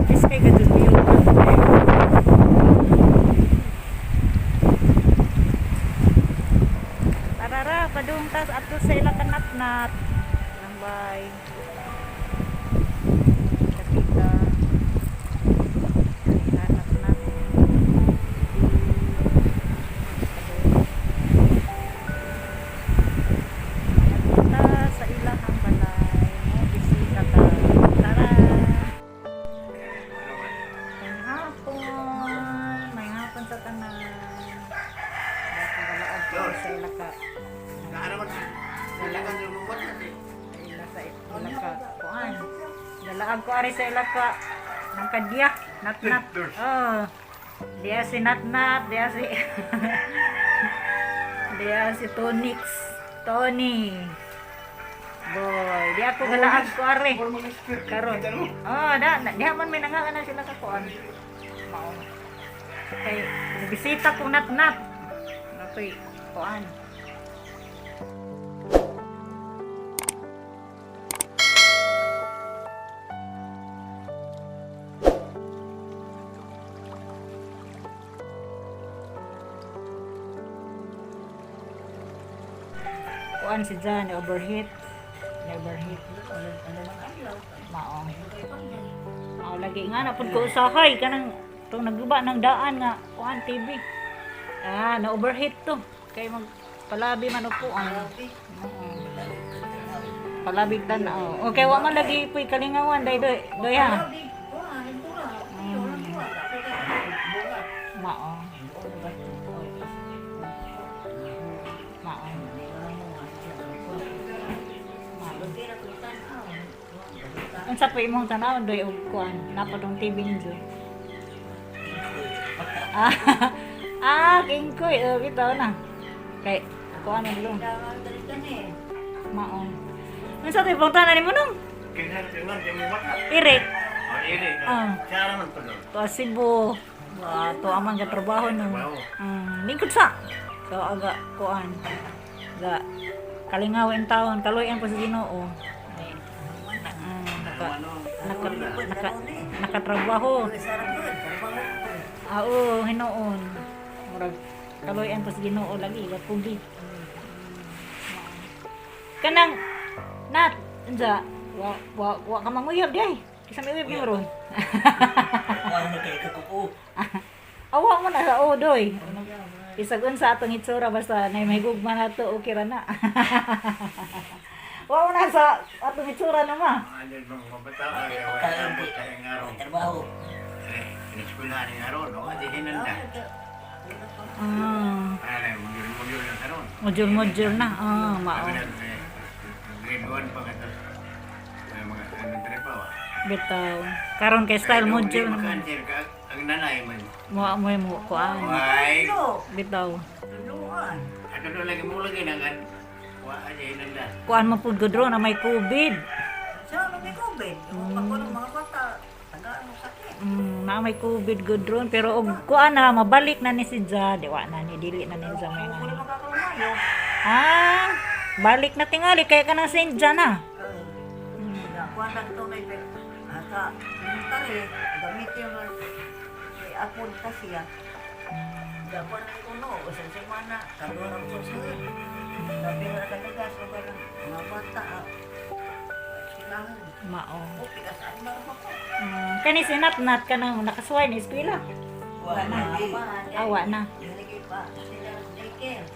Is kay gadud view. Tarara, padung tas ato sa ila kanatnat. Lambay. Kita kanatnat. Kita sa ilahang balay. Mo bisita ta. Tara. May hapon sa tanan. Balaod ko sa ilaka. Ilaka kuan. Dalaag ko ari sa ilaka. Nang kadya, natnat. Oh. Dia si natnat, dia si dia si Tonix. Tony. Boy, dia ako galaag ko ari. Karon. Oh, diha man may nangalan sila ka kuan. Mao. Kay bisita ko natnat. Nakoy kuan. Kuan si Jan, overheat. Overheat. Mao. Mao lagi nga na pud ko usahay kanang tong nagguba ng daan nga kuan TV. Ah, na overheat to. Kay mag palabi man upo ang. Palabig tan-aw. Okay, wa man lagi puy kalingawan day doy ha. Mao. Unsa pa imong tanaw doy og kuan napad ang TV ninyo. Kingkoy bitaw na. Kay kuan ang long. Mao. Unsa tay pangtanan nimo nung? Irik. Irik. Cara man to. To Cebu. To amang trabaho nung. Lingkod sa. So aga kuan. Ga kalingawin taon kaloyan ko sa Ginoo. Nakatrabaho. Hinoon. Murag kaloyan pa sa Ginoo lagi pugi. Kanang nat unsa wa ka manguyab di ay. Kisa may uyab ni ron. Wa na kay kakuko. Awa mo na sa odoy. Isagon sa atong itsura basta nay may gugma na to okay ra na. Wa mo na sa atong itsura na ma. Ano bang mabata kay ngaro trabaho. Iniskwela ni ngaro no adi hinanda. Ay modul na karon. Modul na. Mao. Grade 1 pa kato. Ay mga anong trabaho. Bitaw. Karon kay style modul na. Makantir ka ang nanay man. Mo kuan. Ay. Bitaw. Ato do lagi mo lagi nangan. Wa adi hinanda. Kuan mo pud gudro na may COVID. Sa may COVID, pag mga bata, tagaan mo sakit. Na may COVID gudron pero og kuan na mabalik na ni si Ja, di wa na ni dili na ni sa may Wala nga. makakalumayo. Balik na tingali kay ka na Saint Ja na. Kuha lang ito may sa military, gamitin yung may apod kasi yan. Dapat na ikuno, isang semana, kaluan ang susunod. Sabi nga kanigas, mga bata, silahan. Mao. O, pigasaan na ako. Kani sinatnat ka nang nakasway ni eskwela. Wala na. Awa na. Nilagay pa sila daycare.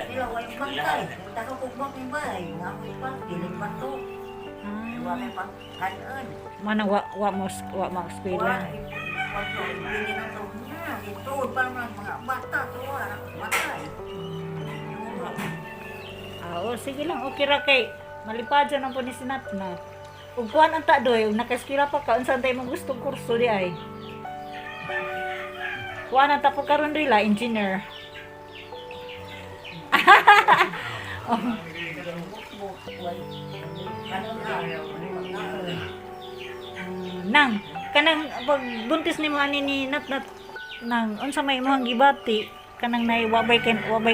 Sila way bangkay. Taka kugbak ni bay. Nga mo pa, dilig pa to. Wala kay pang kanan. Mana wa mo eskwela. Pag bili na to niya, ito pa naman mga bata to, anak matay. Sige lang, okay ra kay malipad sa nang po ni sinatnat. Ug kuan ang ta doy, ug naka-eskwela pa ka unsa tay mo gustong kurso di ay. Kuan ang ta po karon rila engineer. Nang kanang pag buntis ni mo ani ni natnat nang unsa may imong gibati kanang nay wabay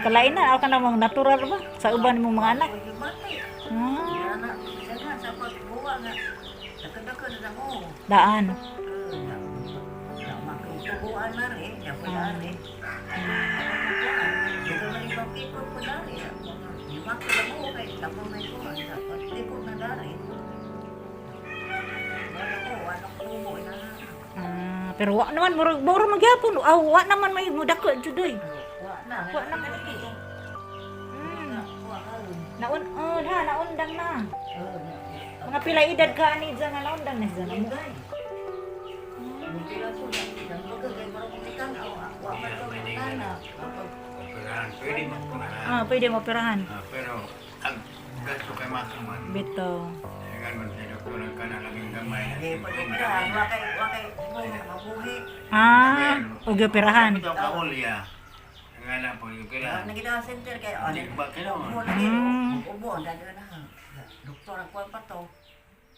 kalainan o kanang mga natural ba sa uban mong mga anak. Pwede mati. Ah, Anak, siya nga sa pagbuwa nga. Nakadakad na mo. daan. Makitubuan na rin, siya po na rin. Dito na rin bang people po na rin. Yung makita mo, kay tapang na ito, dapat likod na na rin. Wala ko, walang tubo na. Pero wa naman mura magyapon. Wa naman may mudako judoy. Wa Wa na kanili. Wa karon. Naundang na. Mga pila edad ka ani dyan na naundang na dyan. Ingay. Mutila ko na. Yang baga kay parang kumitan. Wa man ko na. Operahan, pwede magpurahan. Pwede mo operahan. Pero ang gasto kay masuman. Bito. Kaya man sa doktor ang kana laging gamay. Hindi pa din pirahan. Wa kay mabuhi. Ugi operahan. Ito ka ulya. Ang anak po yung operahan. Nagida center kay Hindi ba kailangan? ubo lagi. Ubo dada na. Doktor ang kuwan pa to.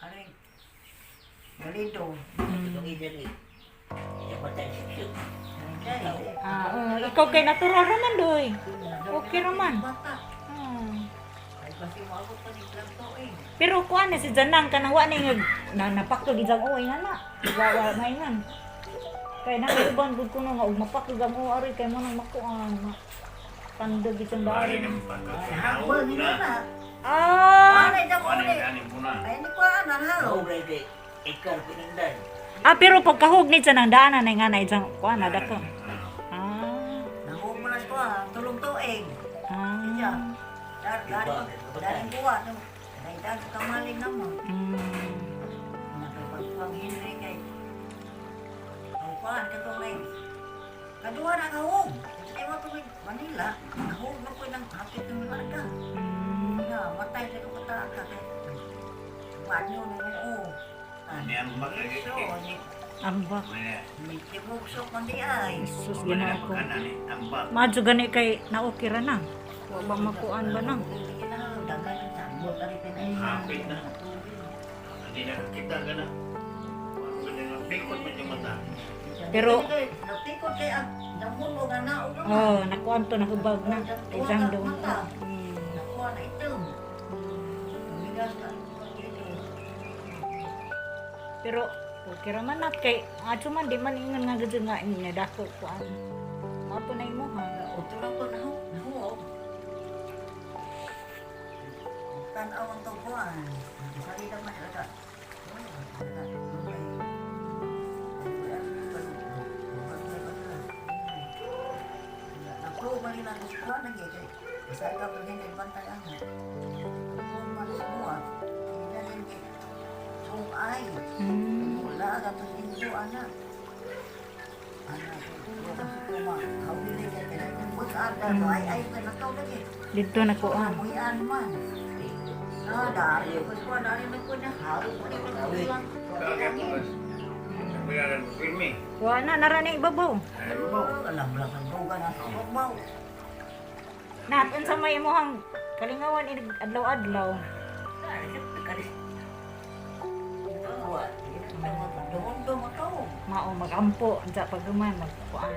Aring Galindo. Itong idari. Yung patay siya. Ikaw kay natural raman doy. Okay raman. Bata. Ay kasi maabot pa ni lang to eh. Pero kuan si Janang kanang wa ni napakto gid ang uy na. Wa maingan. Kay nakaiban gud kuno nga og mapakto ang uy kay mo nang makuan. Tandog isang Bali daan. ng pagkakataon Habol ni na. na. Ah, Ay da ko Ano ni. yung po na? Ay ni ko ana halo. pero pagkahog ni sa nang daanan ay nga na isang kuan na dako. Nahumulan ko tulong tuig. Iya. Ah. Dari buwa no. Dai dan kamaling namo. Mm. Pag Henry kay ang kuan kato may kadua na kahog. Kaya mo tuloy Manila, kahog na ko ng hapit ng marga. Na matay sa kata ka kay. Wanyo no oo. Hindi ang bagay. Ambak. May tibuksok man di ay. Sus Wala gina na ko. pagkanan eh. Ang bag. Madyo gani kay naokira na. Wa ba makuan ba nang? Dagan sa mo tali pinay. Hapit na. Hindi na kita ka na. Pikot mo yung mata. Pero- napikot kay ang namuno nga naog nga. Oh, nakuan to nakubag na. Isang daw. Nakuha na ito. Bigas ka. Pero okay ra man na kay ato man di man ingon nga gud nga niya dako kuan. Mato na imo ha. Utulang ko nahuog. Tanaw ang tungkuan. Salida man ata. Naku, bali na gusto na gaya. Kasi ka pa din bantay ako. Kung man semua, hindi din sungay. Wala ka to hindi anak. Anak, bukas ko ma, hawili ka kaya kung ada ay pa nakaw lagi. Dito na kuan. Muyan man. Dari ko dari na ko na haru ko ni lang. Kaya po. Sabihan mo, firme. Wa na narani ibabaw. Ano ba? Alam lang ang duga na sa babaw. Natin sa may imong kalingawan adlaw-adlaw. Mao magampo unsa paghuman magkuan.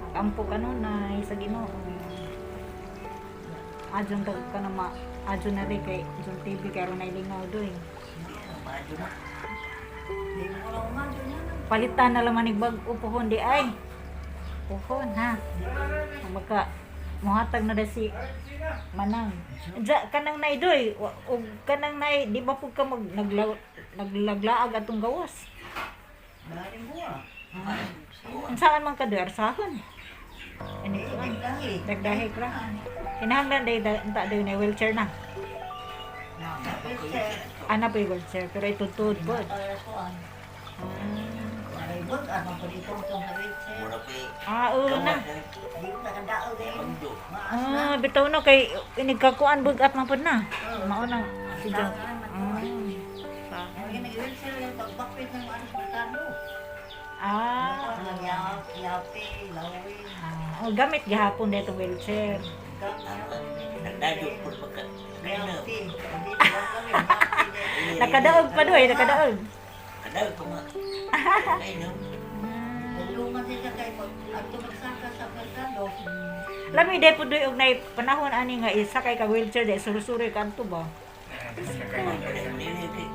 Magampo kanunay sa Ginoo. Adyon daw ka na adyon na rin kay John TV karon na lingaw doy. Palitan na laman bag upuhon di ay. Upuhon ha. Magka mohatag na si Manang. Ja kanang nay doy ug kanang nay di ba pud ka naglaglaag atong gawas. Daring buwa. Saan man ka doy arsahon? Ani kuan. Dagdahi ra. Kinahanglan day ta doy na wheelchair na. Ana pa yung wheelchair pero itutod po. Na. Bitaw na kay inigkakuan bugat man pud na. Mao na si John. Gamit gihapon dito wheelchair. Nakadaog pa doy, nakadaog. tulungan sila kay ato magsaka sa merkado. Lami day po doy og nay panahon ani nga isa kay ka wheelchair day surusuri kanto ba.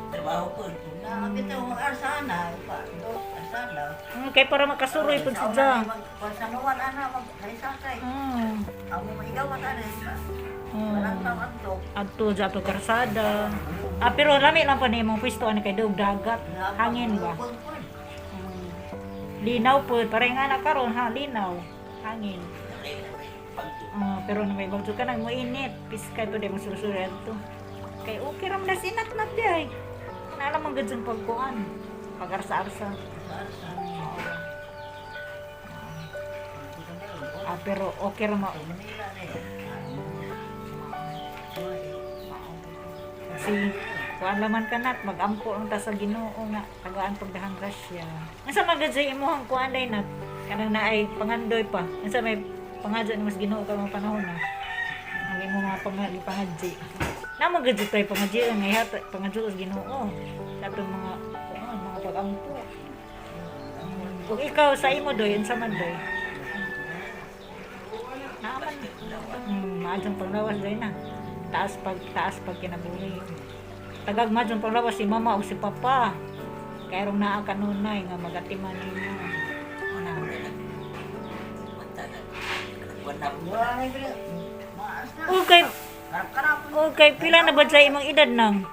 Trabaho po. Na bitaw mo arsana pa do arsana. Kay para makasuroy pud siya. Pasanuan ana mag sakay. Amo maigawan ana sa. Walang tao adto. Adto sa to karsada. Pero lami lang pa ni mong pwesto ani kay dog dagat. Hangin ba? Linaw po, parang nga na karon ha, linaw. Hangin. Pero na may bagyo ka nang mainit. Piskay to di masusuran to. Kay okay ram na sinat-nat di ay. Naalam ang gadsang pagkuhan. Pag-arsa-arsa. Pero okay ram kasi kuan laman kanat magampo ang ta sa Ginoo nga tagaan pagdahang grasya. Unsa magadsay imong kuan day nat kanang naay pangandoy pa. Unsa may pangadyo ni mas Ginoo ka mga panahon na. Ang imong mga pangadji. Namo gadyo tay pangadji nga ihat pangadyo sa Ginoo. Katong mga mga pagampo. Kung ikaw sa imo doy unsa man doy? Naman. Maadjong panglawas doy na. Taas pag kinabuhi. Tagag madyon panglawas si mama o si papa. Kaya rong naa kanunay nga magatiman nimo. Ana. Okay, pila na ba sa imong edad nang?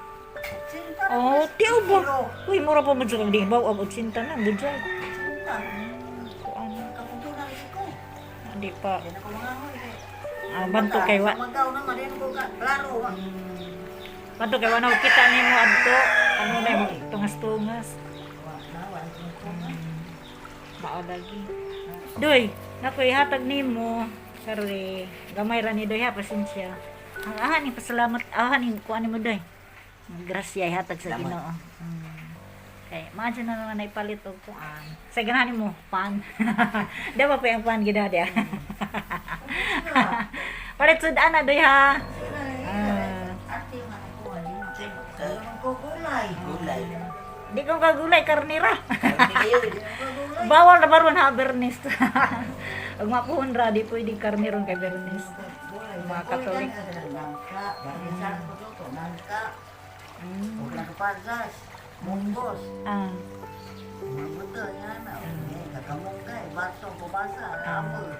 Oh, tiyo ba? Uy, mura pa mo sa di ba abot sinta na budjay. Hindi pa. Bantu kay wa. Bantu kay wa na kita nimo adto. Ano na mo tungas-tungas. Mao lagi. Doy, nakoy hatag nimo. Sorry, gamay ra ni doy ha, pasensya. Ang ahan ni pasalamat, ahan ni kuan nimo doy. Grasya hatag sa Ginoo. Okay, imagine na naman ipalit og kuan. Sa ganahan mo, pan. Di ba pa yung pan gid dia? Palit sud ana doy ha. Di ko kagulay karnira. Bawal na baron ha Bernis. Ug mapuhon ra di pwede karniron kay Bernis. Mga Katolik. Munggos. Mabuto yan na. Kakamungkay, basong pabasa, amor.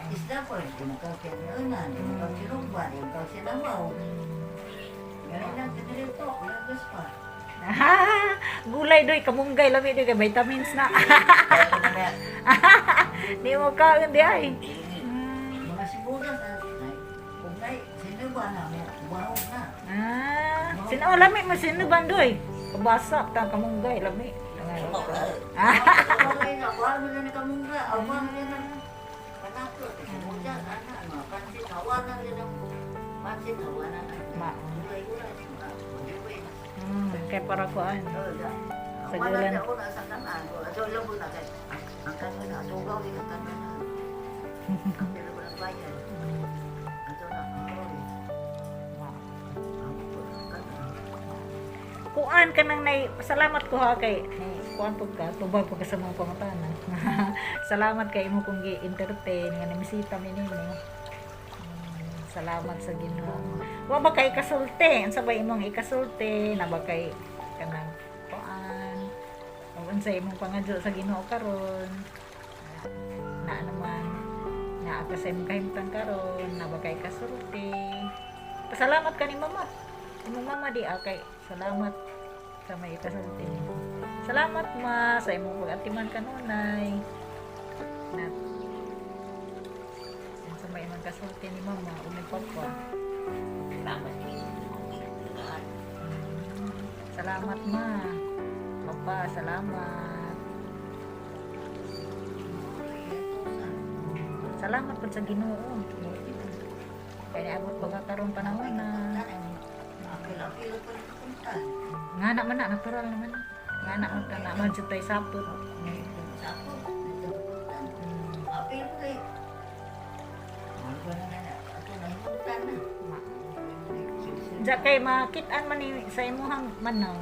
Isda ko rin, kung ikaw kinaunan, kung ikaw sinugban, kung ikaw sinamaw. Ganun lang, sinirito, lagas pa. Gulay doy, kamunggay lami doy kay vitamins na. Di mo ka hindi ay. Mga sibugas, kugnay, sinugban na, bahog na. Sino lami mo sinuban doy? Kabasak ta kamunggay lami. Okay na, kuha mo na ni kamungga, awan na rin ang panakot. Sibugas, ano, pansit, awan na rin ang pansit, awan na rin. Gulay-gulay, mag-iwin. Kaya para kuan. Sa gulan. Ako na sa kanan. So, alam mo na kay ang kanan na. Tugaw din ang kanan na. Pero ko ng bayan. Ito na. Kuan ka nang salamat ko ha kay kuan pud ka tubag pud ka sa mga pangutana. Salamat kay imo kung gi-entertain nga nimisita mi nimo. Salamat sa Ginoo. Wa ba kay kasulti? Unsa ba imong ikasulti? Na ba kay kanang kuan? O unsa imong pangadyo sa Ginoo karon? Na naman na ka sa imong kahimtang karon, na ba kay kasulti? Pasalamat ka ni mama. Imong mama di kay salamat sa may ikasulti nimo. Salamat ma sa imong pag-atiman kanunay. Na may mga kasulti ni mama o may papa. Salamat ma. Papa, salamat. Salamat po sa Ginoo. Kaya abot pagkakaroon panahon na. Nga na man na, natural naman. Nga na man na, madyo tayo sapot. Diya kay makitaan man sa imuhang manaw.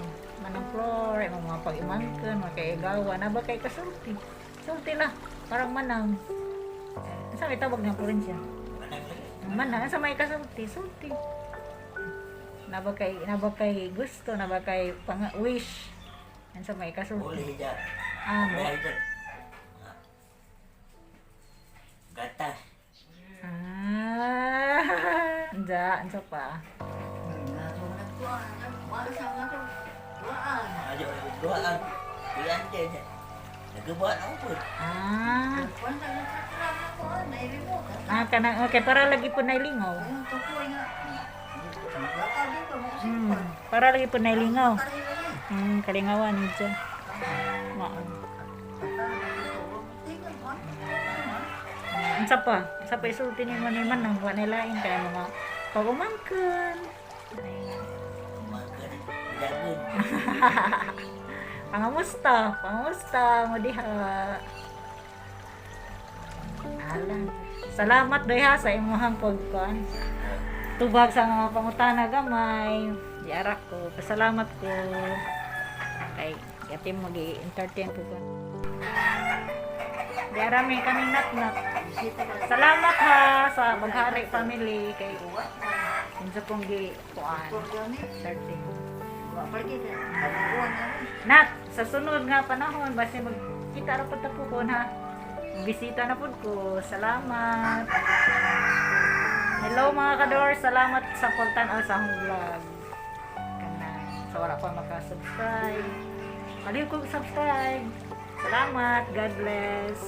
man ang floor, ay mga pag-imangkan, mga kaigawa, na ba kay kasulti? Sulti lah, parang manang. Sa may tawag ng probinsya? Manang, sa may kasulti, sulti. Na ba kay gusto, na ba kay wish. Yan sa may kasulti. Ano? Gatas. Ansa pa. Ayo doaan. Iyan din. Nagbuhat ako po. Kanang okay para lagi po nailingaw. Para lagi po nailingaw. Kalingawan niya. Mao. Ansa pa isulti ni mo ni man nang wanilain kay mga pagumangkan. Jagun. Pangamusta mo diha. Alang. Salamat diha sa imong pagkuan. Tubag sa mga pangutana gamay. Diarak ko. Pasalamat ko. Kay yatim magi-entertain ko. Diara may kaming natnat. Salamat ha sa Baghari family kay unsa pong gi kuan. Entertain. Nak, sa sunod nga panahon, basta magkita ra pud ta po ha. Bisita na pud ko. Salamat. Hello mga kador, salamat sa pagtan-aw sa akong vlog. Kanang sa wala pa maka-subscribe. Aliw ko subscribe. Salamat, God bless.